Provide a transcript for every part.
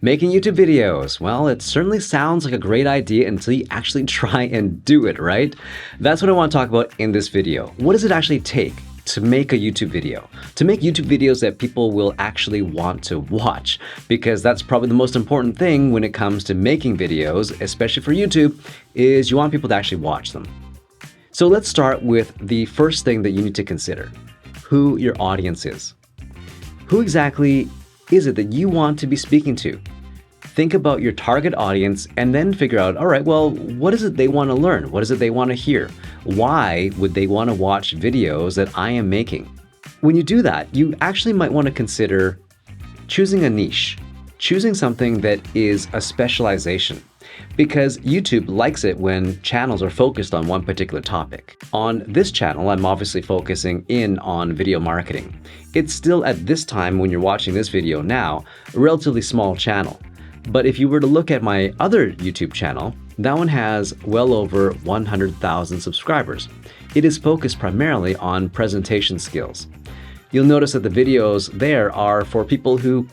Making YouTube videos, well, it certainly sounds like a great idea until you actually try and do it, right? That's what I want to talk about in this video. What does it actually take to make a YouTube video? To make YouTube videos that people will actually want to watch, because that's probably the most important thing when it comes to making videos, especially for YouTube, is you want people to actually watch them. So let's start with the first thing that you need to consider: who your audience is. Who exactly is it that you want to be speaking to? Think about your target audience and then figure out, all right, well, what is it they want to learn? What is it they want to hear? Why would they want to watch videos that I am making? When you do that, you actually might want to consider choosing a niche, choosing something that is a specialization, because YouTube likes it when channels are focused on one particular topic. On this channel, I'm obviously focusing in on video marketing. It's still, at this time when you're watching this video now, a relatively small channel. But if you were to look at my other YouTube channel, that one has well over 100,000 subscribers. It is focused primarily on presentation skills. You'll notice that the videos there are for people who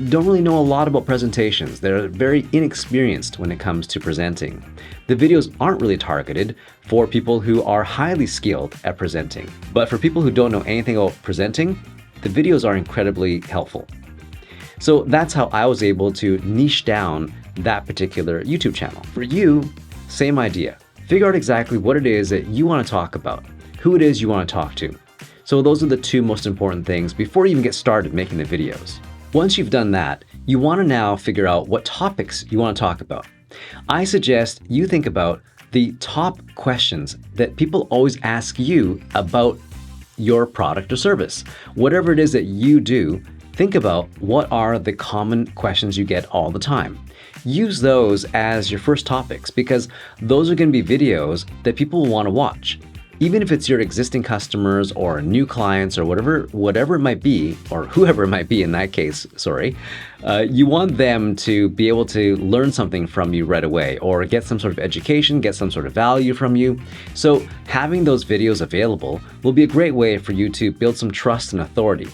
don't really know a lot about presentations. They're very inexperienced when it comes to presenting. The videos aren't really targeted for people who are highly skilled at presenting. But for people who don't know anything about presenting, the videos are incredibly helpful. So that's how I was able to niche down that particular YouTube channel. For you, same idea. Figure out exactly what it is that you want to talk about, who it is you want to talk to. So those are the two most important things before you even get started making the videos. Once you've done that, you want to now figure out what topics you want to talk about. I suggest you think about the top questions that people always ask you about your product or service. Whatever it is that you do, think about what are the common questions you get all the time. Use those as your first topics, because those are going to be videos that people will want to watch. Even if it's your existing customers or new clients or whatever it might be, or whoever it might be in that case, you want them to be able to learn something from you right away, or get some sort of education, get some sort of value from you. So having those videos available will be a great way for you to build some trust and authority.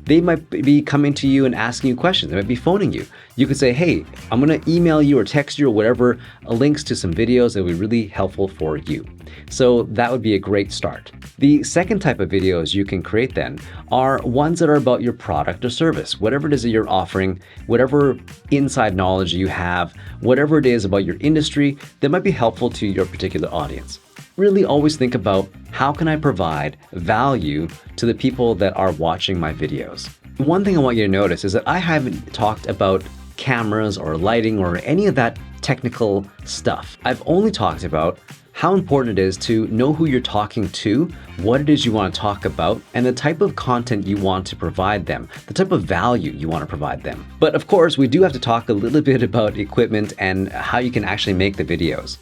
They might be coming to you and asking you questions. They might be phoning you. You could say, hey, I'm going to email you or text you or whatever, links to some videos that would be really helpful for you. So that would be a great start. The second type of videos you can create then are ones that are about your product or service, whatever it is that you're offering, whatever inside knowledge you have, whatever it is about your industry that might be helpful to your particular audience. Really always think about, how can I provide value to the people that are watching my videos? One thing I want you to notice is that I haven't talked about cameras or lighting or any of that technical stuff. I've only talked about how important it is to know who you're talking to, what it is you want to talk about, and the type of content you want to provide them, the type of value you want to provide them. But of course, we do have to talk a little bit about equipment and how you can actually make the videos.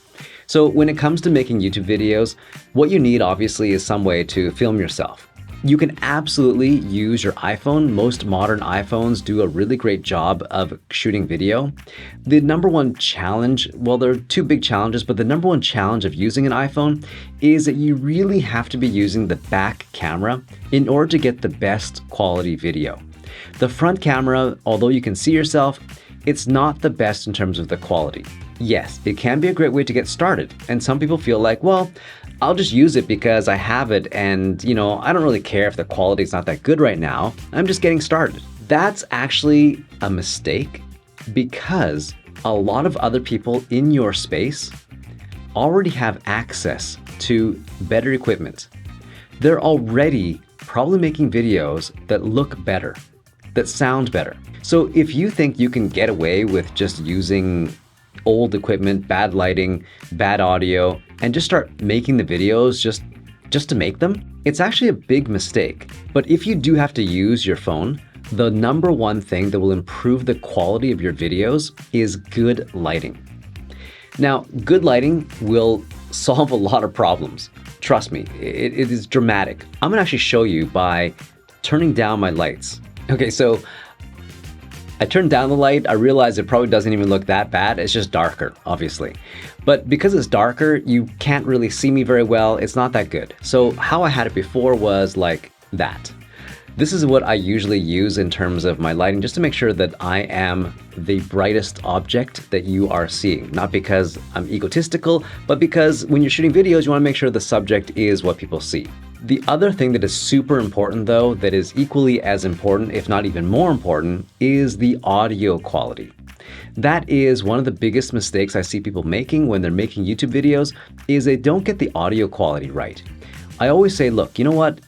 So when it comes to making YouTube videos, what you need obviously is some way to film yourself. You can absolutely use your iPhone. Most modern iPhones do a really great job of shooting video. The number one challenge, well, there are two big challenges, but the number one challenge of using an iPhone is that you really have to be using the back camera in order to get the best quality video. The front camera, although you can see yourself, it's not the best in terms of the quality. Yes, it can be a great way to get started, and some people feel like, well, I'll just use it because I have it and, I don't really care if the quality is not that good right now. I'm just getting started. That's actually a mistake, because a lot of other people in your space already have access to better equipment. They're already probably making videos that look better, that sound better. So if you think you can get away with just using old equipment, bad lighting, bad audio, and just start making the videos just to make them, it's actually a big mistake. But if you do have to use your phone, the number one thing that will improve the quality of your videos is good lighting. Now, good lighting will solve a lot of problems. Trust me, it is dramatic. I'm gonna actually show you by turning down my lights. Okay, so I turned down the light. I realized it probably doesn't even look that bad. It's just darker, obviously. But because it's darker, you can't really see me very well. It's not that good. So how I had it before was like that. This is what I usually use in terms of my lighting, just to make sure that I am the brightest object that you are seeing. Not because I'm egotistical, but because when you're shooting videos, you want to make sure the subject is what people see. The other thing that is super important though, that is equally as important, if not even more important, is the audio quality. That is one of the biggest mistakes I see people making when they're making YouTube videos, is they don't get the audio quality right. I always say, look, you know what?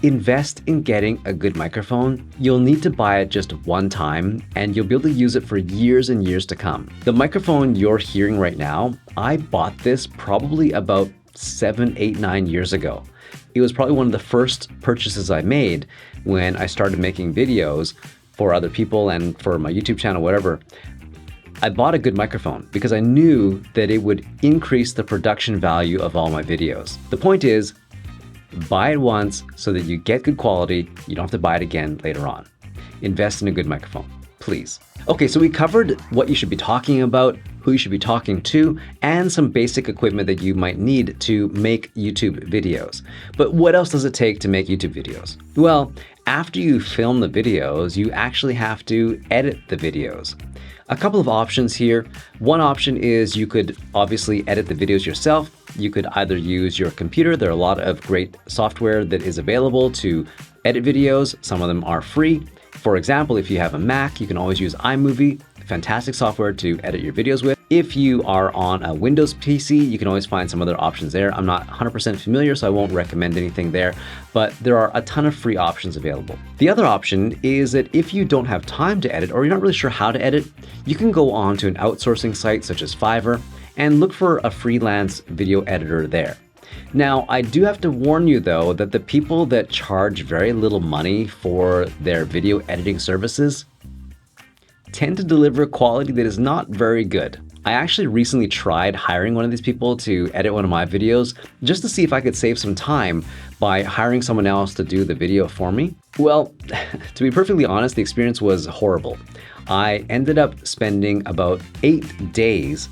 Invest in getting a good microphone. You'll need to buy it just one time and you'll be able to use it for years and years to come. The microphone you're hearing right now, I bought this probably about 7, 8, 9 years ago. It was probably one of the first purchases I made when I started making videos for other people and for my YouTube channel, whatever. I bought a good microphone because I knew that it would increase the production value of all my videos. The point is, buy it once so that you get good quality. You don't have to buy it again later on. Invest in a good microphone, please. Okay, so we covered what you should be talking about, who you should be talking to, and some basic equipment that you might need to make YouTube videos. But what else does it take to make YouTube videos? Well, after you film the videos, you actually have to edit the videos. A couple of options here. One option is you could obviously edit the videos yourself. You could either use your computer. There are a lot of great software that is available to edit videos. Some of them are free. For example, if you have a Mac, you can always use iMovie, fantastic software to edit your videos with. If you are on a Windows PC, you can always find some other options there. I'm not 100% familiar, so I won't recommend anything there, but there are a ton of free options available. The other option is that if you don't have time to edit or you're not really sure how to edit, you can go on to an outsourcing site such as Fiverr and look for a freelance video editor there. Now, I do have to warn you though that the people that charge very little money for their video editing services tend to deliver quality that is not very good. I actually recently tried hiring one of these people to edit one of my videos just to see if I could save some time by hiring someone else to do the video for me. Well, to be perfectly honest, the experience was horrible. I ended up spending about 8 days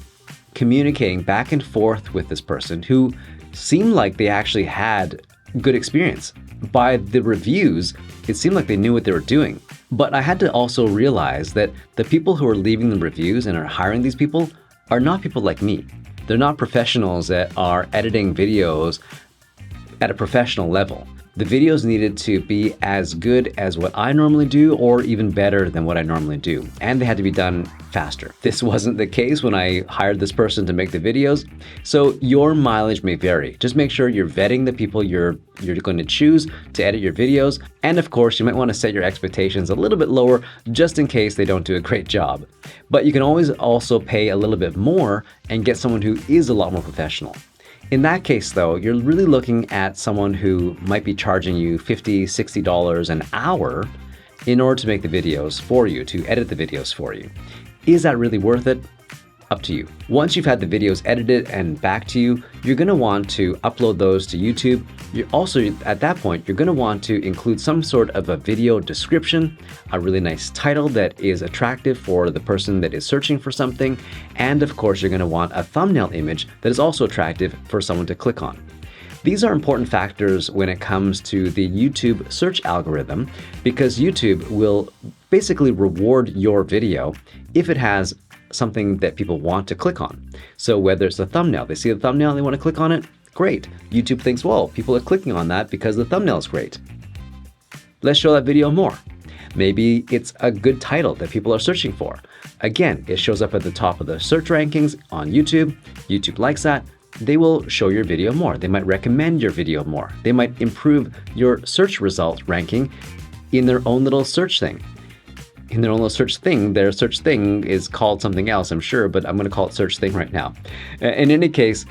communicating back and forth with this person who seemed like they actually had good experience. By the reviews, it seemed like they knew what they were doing. But I had to also realize that the people who are leaving the reviews and are hiring these people are not people like me. They're not professionals that are editing videos at a professional level. The videos needed to be as good as what I normally do or even better than what I normally do. And they had to be done faster. This wasn't the case when I hired this person to make the videos. So your mileage may vary. Just make sure you're vetting the people you're going to choose to edit your videos. And of course, you might want to set your expectations a little bit lower just in case they don't do a great job. But you can always also pay a little bit more and get someone who is a lot more professional. In that case though, you're really looking at someone who might be charging you $50, $60 an hour in order to make the videos for you, to edit the videos for you. Is that really worth it? Up to you. Once you've had the videos edited and back to you, you're going to want to upload those to YouTube. You're also, at that point, you're going to want to include some sort of a video description, a really nice title that is attractive for the person that is searching for something, and of course, you're going to want a thumbnail image that is also attractive for someone to click on. These are important factors when it comes to the YouTube search algorithm because YouTube will basically reward your video if it has something that people want to click on. So whether it's a thumbnail, they see the thumbnail, they want to click on it, great. YouTube thinks, well, people are clicking on that because the thumbnail is great. Let's show that video more. Maybe it's a good title that people are searching for. Again, it shows up at the top of the search rankings on YouTube. YouTube likes that. They will show your video more. They might recommend your video more. They might improve your search result ranking in their own little search thing. In their own little search thing, their search thing is called something else, I'm sure, but I'm going to call it search thing right now. In any case,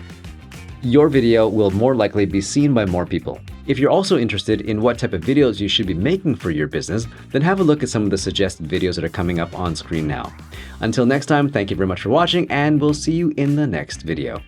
your video will more likely be seen by more people. If you're also interested in what type of videos you should be making for your business, then have a look at some of the suggested videos that are coming up on screen now. Until next time, thank you very much for watching, and we'll see you in the next video.